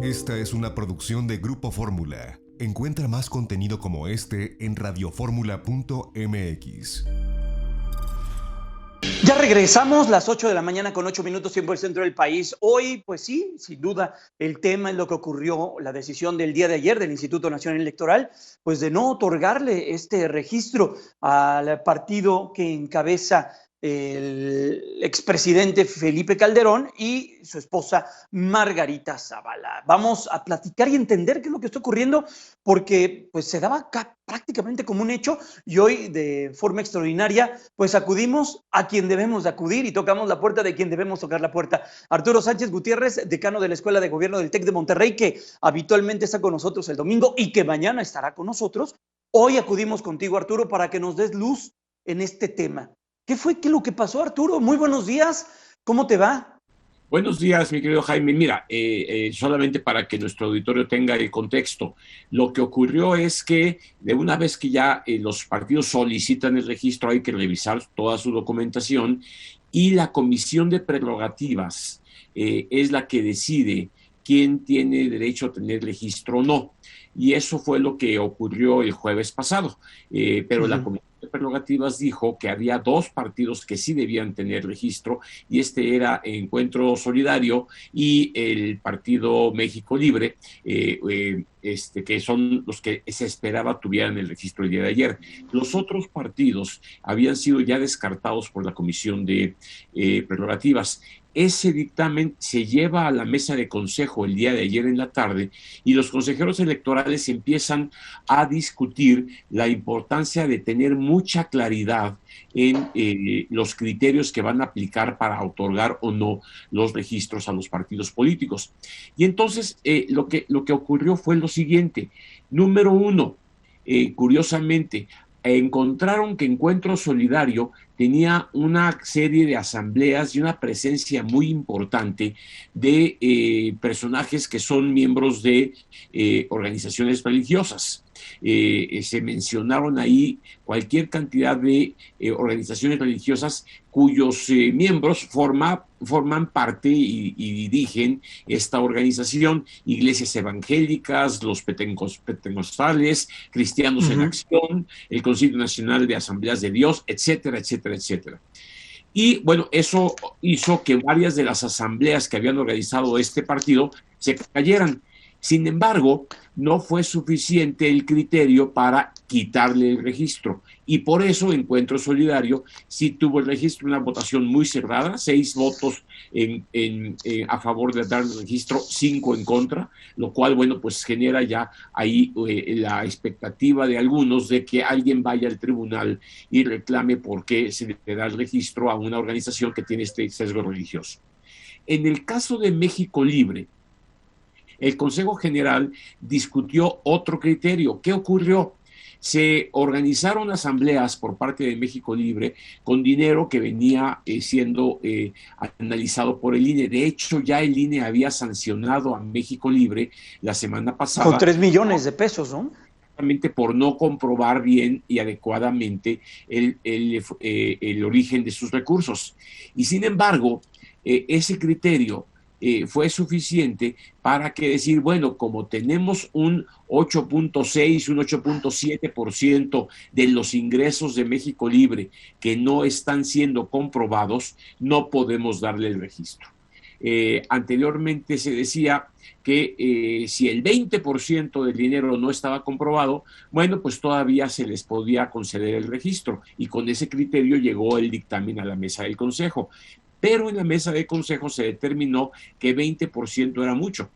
Esta es una producción de Grupo Fórmula. Encuentra más contenido como este en radioformula.mx. Ya regresamos, las 8 de la mañana con 8 minutos, tiempo del centro del país. Hoy, pues sí, sin duda, el tema es lo que ocurrió, la decisión del día de ayer del Instituto Nacional Electoral, pues de no otorgarle este registro al partido que encabeza el expresidente Felipe Calderón y su esposa Margarita Zavala. Vamos a platicar y entender qué es lo que está ocurriendo, porque pues se daba prácticamente como un hecho, y hoy de forma extraordinaria pues acudimos a quien debemos de acudir y tocamos la puerta de quien debemos tocar la puerta. Arturo Sánchez Gutiérrez, decano de la Escuela de Gobierno del TEC de Monterrey, que habitualmente está con nosotros el domingo y que mañana estará con nosotros. Hoy acudimos contigo, Arturo, para que nos des luz en este tema. ¿Qué fue lo que pasó, Arturo? Muy buenos días, ¿cómo te va? Buenos días, mi querido Jaime. Mira, solamente para que nuestro auditorio tenga el contexto, lo que ocurrió es que de una vez que ya los partidos solicitan el registro, hay que revisar toda su documentación y la Comisión de Prerrogativas es la que decide quién tiene derecho a tener registro o no. Y eso fue lo que ocurrió el jueves pasado. Pero la Comisión de Prerrogativas dijo que había dos partidos que sí debían tener registro, y este era Encuentro Solidario y el Partido México Libre, que son los que se esperaba tuvieran el registro el día de ayer. Los otros partidos habían sido ya descartados por la Comisión de Prerrogativas. Ese dictamen se lleva a la mesa de consejo el día de ayer en la tarde y los consejeros electorales empiezan a discutir la importancia de tener mucha claridad en los criterios que van a aplicar para otorgar o no los registros a los partidos políticos. Y entonces lo que ocurrió fue lo siguiente. Número uno, curiosamente, encontraron que Encuentro Solidario tenía una serie de asambleas y una presencia muy importante de personajes que son miembros de organizaciones religiosas. Se mencionaron ahí cualquier cantidad de organizaciones religiosas cuyos miembros forman parte y dirigen esta organización: iglesias evangélicas, los pentecostales, Cristianos en Acción, el Concilio Nacional de Asambleas de Dios, etcétera, etcétera, etcétera. Y bueno, eso hizo que varias de las asambleas que habían organizado este partido se cayeran. Sin embargo, no fue suficiente el criterio para quitarle el registro, y por eso Encuentro Solidario sí tuvo el registro, una votación muy cerrada, 6 votos a favor de dar el registro, 5 en contra, lo cual, bueno, pues genera ya ahí la expectativa de algunos de que alguien vaya al tribunal y reclame por qué se le da el registro a una organización que tiene este sesgo religioso. En el caso de México Libre, el Consejo General discutió otro criterio. ¿Qué ocurrió? Se organizaron asambleas por parte de México Libre con dinero que venía siendo analizado por el INE. De hecho, ya el INE había sancionado a México Libre la semana pasada. Con 3 millones de pesos, ¿no? Por no comprobar bien y adecuadamente el origen de sus recursos. Y sin embargo, ese criterio fue suficiente para que decir, bueno, como tenemos un 8.6, un 8.7% de los ingresos de México Libre que no están siendo comprobados, no podemos darle el registro. Anteriormente se decía que si el 20% del dinero no estaba comprobado, bueno, pues todavía se les podía conceder el registro, y con ese criterio llegó el dictamen a la mesa del Consejo. Pero en la mesa de consejo se determinó que 20% era mucho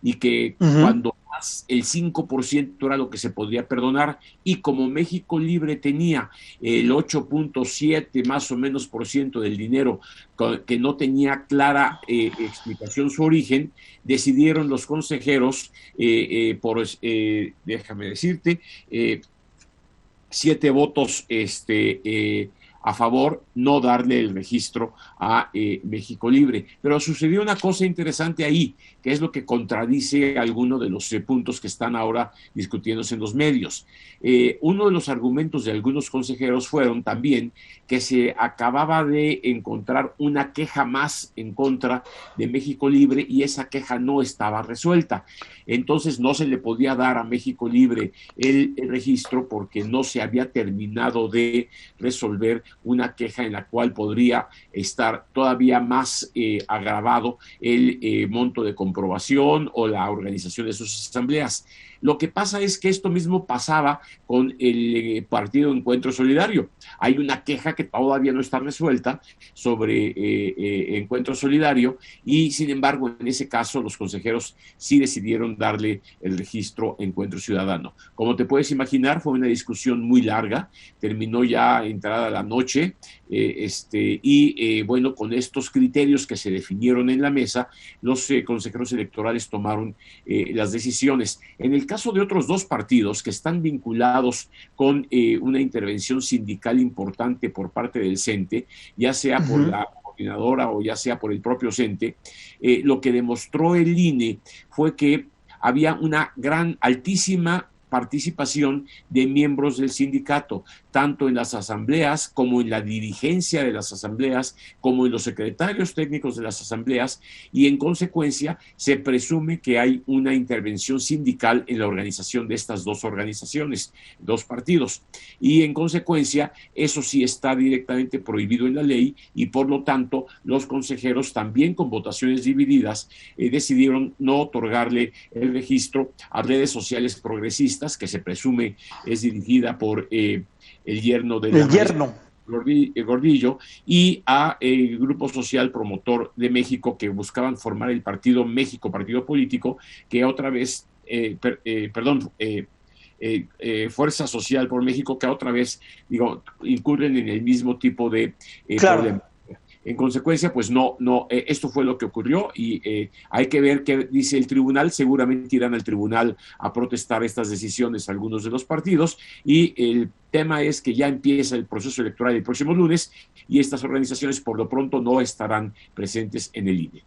y que cuando más el 5% era lo que se podría perdonar, y como México Libre tenía el 8.7 más o menos por ciento del dinero que no tenía clara explicación su origen, decidieron los consejeros déjame decirte, 7 votos a favor no darle el registro a México Libre. Pero sucedió una cosa interesante ahí, que es lo que contradice algunos de los puntos que están ahora discutiéndose en los medios. Uno de los argumentos de algunos consejeros fueron también que se acababa de encontrar una queja más en contra de México Libre y esa queja no estaba resuelta. Entonces no se le podía dar a México Libre el registro porque no se había terminado de resolver una queja en la cual podría estar todavía más agravado el monto de comprobación o la organización de sus asambleas. Lo que pasa es que esto mismo pasaba con el Partido Encuentro Solidario. Hay una queja que todavía no está resuelta sobre Encuentro Solidario y, sin embargo, en ese caso los consejeros sí decidieron darle el registro a Encuentro Ciudadano. Como te puedes imaginar, fue una discusión muy larga, terminó ya entrada la noche bueno, con estos criterios que se definieron en la mesa, los consejeros electorales tomaron las decisiones. En el caso de otros dos partidos que están vinculados con una intervención sindical importante por parte del CENTE, ya sea por la coordinadora o ya sea por el propio CENTE, lo que demostró el INE fue que había una altísima participación de miembros del sindicato, tanto en las asambleas como en la dirigencia de las asambleas, como en los secretarios técnicos de las asambleas, y en consecuencia se presume que hay una intervención sindical en la organización de estas dos organizaciones, dos partidos, y en consecuencia eso sí está directamente prohibido en la ley y por lo tanto los consejeros también con votaciones divididas decidieron no otorgarle el registro a redes sociales progresistas que se presume es dirigida por el yerno de la maestra Gordillo y a el Grupo Social Promotor de México que buscaban formar el partido México, partido político, que otra vez, Fuerza Social por México, que otra vez, incurren en el mismo tipo de problema. En consecuencia, pues esto fue lo que ocurrió y hay que ver qué dice el tribunal. Seguramente irán al tribunal a protestar estas decisiones algunos de los partidos y el tema es que ya empieza el proceso electoral el próximo lunes y estas organizaciones por lo pronto no estarán presentes en el INE.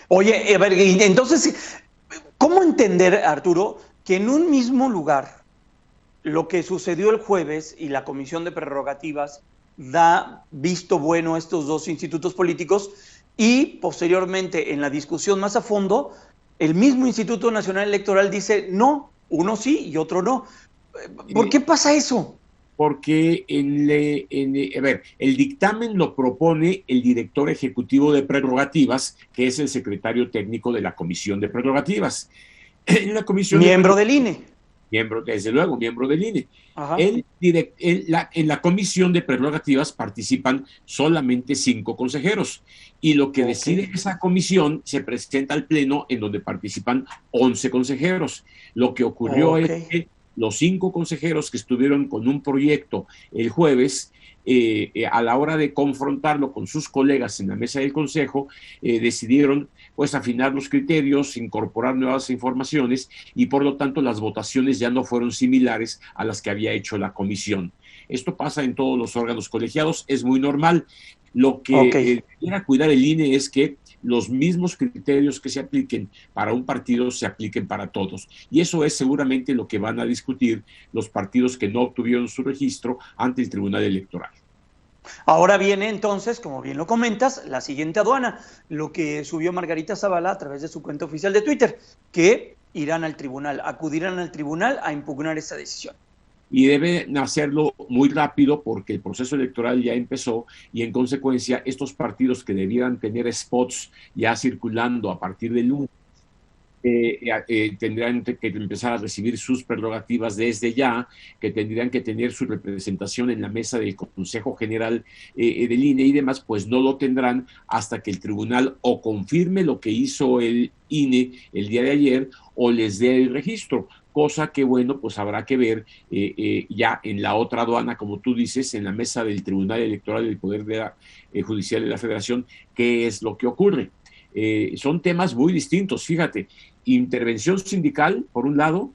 Oye, a ver, entonces, ¿cómo entender, Arturo, que en un mismo lugar lo que sucedió el jueves y la Comisión de Prerrogativas da visto bueno a estos dos institutos políticos y posteriormente en la discusión más a fondo el mismo Instituto Nacional Electoral dice no, uno sí y otro no? ¿Por qué pasa eso? Porque el dictamen lo propone el director ejecutivo de prerrogativas, que es el secretario técnico de la Comisión de Prerrogativas. En la comisión miembro del INE. Desde luego, miembro del INE. En la comisión de prerrogativas participan solamente 5 consejeros y lo que decide esa comisión se presenta al pleno en donde participan 11 consejeros. Lo que ocurrió es que los 5 consejeros que estuvieron con un proyecto el jueves, a la hora de confrontarlo con sus colegas en la mesa del consejo, decidieron pues afinar los criterios, incorporar nuevas informaciones y por lo tanto las votaciones ya no fueron similares a las que había hecho la comisión. Esto pasa en todos los órganos colegiados, es muy normal. Lo que quiera cuidar el INE es que los mismos criterios que se apliquen para un partido se apliquen para todos. Y eso es seguramente lo que van a discutir los partidos que no obtuvieron su registro ante el Tribunal Electoral. Ahora viene entonces, como bien lo comentas, la siguiente aduana, lo que subió Margarita Zavala a través de su cuenta oficial de Twitter, que irán al tribunal, acudirán al tribunal a impugnar esta decisión. Y deben hacerlo muy rápido porque el proceso electoral ya empezó y en consecuencia estos partidos que debieran tener spots ya circulando a partir del lunes tendrán que empezar a recibir sus prerrogativas desde ya, que tendrían que tener su representación en la mesa del Consejo General del INE y demás, pues no lo tendrán hasta que el tribunal o confirme lo que hizo el INE el día de ayer o les dé el registro. Cosa que, bueno, pues habrá que ver ya en la otra aduana, como tú dices, en la mesa del Tribunal Electoral del Poder Judicial de la Federación, qué es lo que ocurre. Son temas muy distintos, fíjate, intervención sindical, por un lado,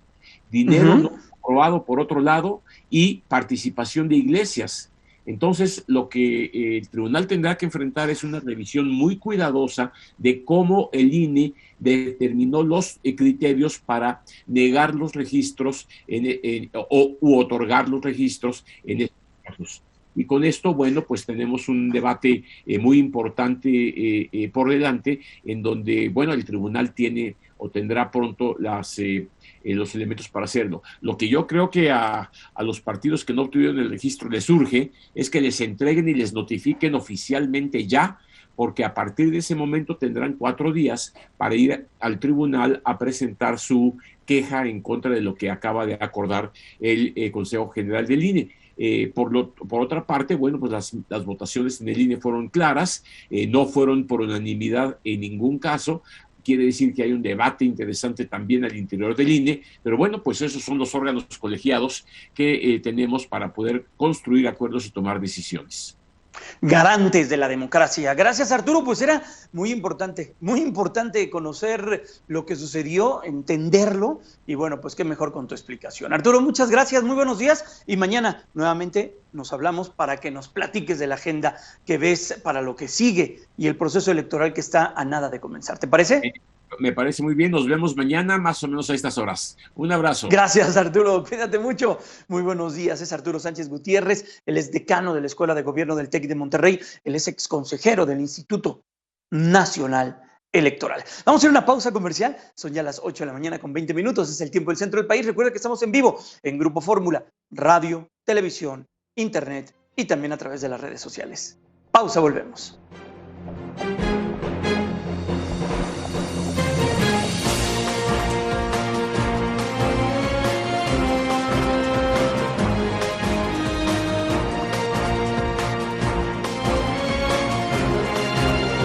dinero no aprobado, por otro lado, y participación de iglesias. Entonces, lo que el tribunal tendrá que enfrentar es una revisión muy cuidadosa de cómo el INE determinó los criterios para negar los registros u otorgar los registros en estos casos. Y con esto, bueno, pues tenemos un debate muy importante por delante, en donde, bueno, el tribunal tiene o tendrá pronto los elementos para hacerlo. Lo que yo creo que a los partidos que no obtuvieron el registro les urge es que les entreguen y les notifiquen oficialmente ya, porque a partir de ese momento tendrán 4 días para ir al tribunal a presentar su queja en contra de lo que acaba de acordar el Consejo General del INE. Por otra parte, bueno, pues las votaciones en el INE fueron claras, no fueron por unanimidad en ningún caso. Quiere decir que hay un debate interesante también al interior del INE, pero bueno, pues esos son los órganos colegiados que tenemos para poder construir acuerdos y tomar decisiones. Garantes de la democracia. Gracias, Arturo. Pues era muy importante conocer lo que sucedió, entenderlo, y bueno, pues qué mejor con tu explicación. Arturo, muchas gracias, muy buenos días, y mañana nuevamente nos hablamos para que nos platiques de la agenda que ves para lo que sigue y el proceso electoral que está a nada de comenzar. ¿Te parece? Me parece muy bien, nos vemos mañana más o menos a estas horas. Un abrazo. Gracias, Arturo, cuídate mucho. Muy buenos días, es Arturo Sánchez Gutiérrez, él es decano de la Escuela de Gobierno del TEC de Monterrey, él es exconsejero del Instituto Nacional Electoral. Vamos a hacer una pausa comercial, son ya las 8 de la mañana con 20 minutos, es el tiempo del centro del país. Recuerda que estamos en vivo en Grupo Fórmula, radio, televisión, internet y también a través de las redes sociales. Pausa, volvemos.